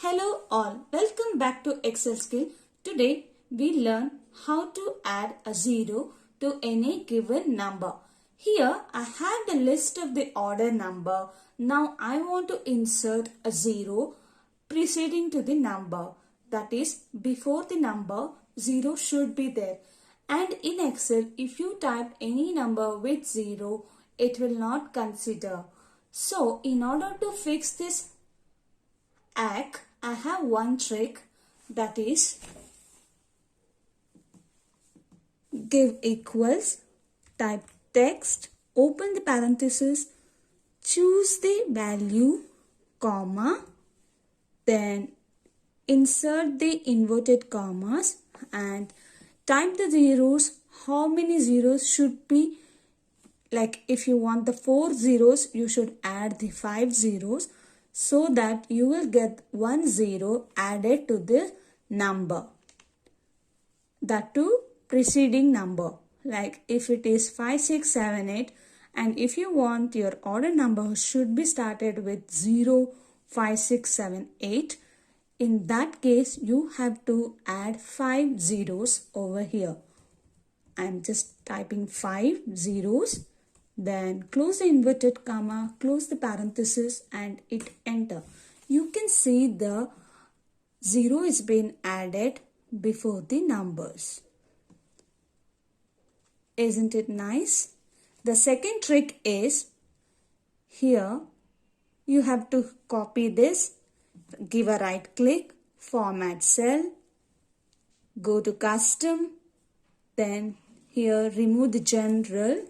Hello all, welcome back to Excel Skill. Today we learn how to add a zero to any given number. Here I have the list of the order number. Now I want to insert a zero preceding to the number. That is, before the number, zero should be there. And in Excel, if you type any number with zero, it will not consider. So in order to fix this hack, I have one trick, that is give equals, type text, open the parenthesis, choose the value, comma, then insert the inverted commas and type the zeros. How many zeros should be, like if you want the 4 zeros, you should add the 5 zeros, so that you will get 1 zero added to the number, that to preceding number. Like if it is 5, 6, 7, 8, and if you want your order number should be started with 0, 5, 6, 7, 8, in that case you have to add 5 zeros over here. I am just typing 5 zeros. Then close the inverted comma, close the parenthesis and hit enter. You can see the zero is being added before the numbers. Isn't it nice? The second trick is, here you have to copy this, give a right click, format cell, go to custom, then here remove the general,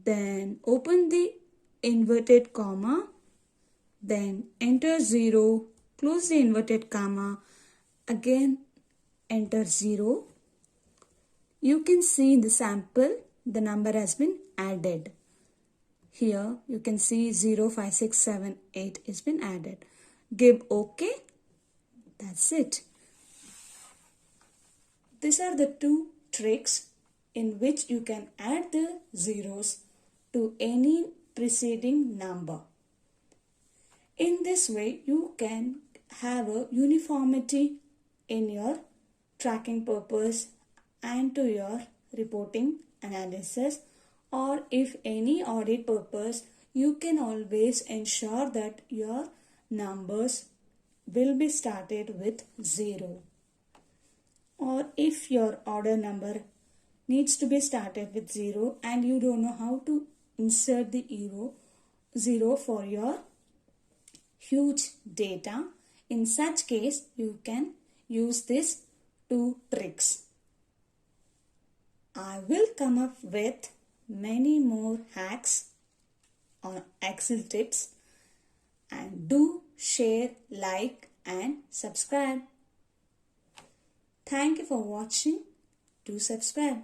then open the inverted comma, then enter 0, close the inverted comma, again enter 0. You can see in the sample the number has been added. Here you can see 0, 5, 6, 7, 8 has been added. Give OK. That's it. These are the two tricks in which you can add the zeros to any preceding number. In this way, you can have a uniformity in your tracking purpose and to your reporting analysis, or if any audit purpose, you can always ensure that your numbers will be started with 0. Or if your order number needs to be started with 0 and you don't know how to insert the zero for your huge data, in such case you can use these two tricks. I will come up with many more hacks on Excel tips, and do share, like and subscribe. Thank you for watching. Do subscribe.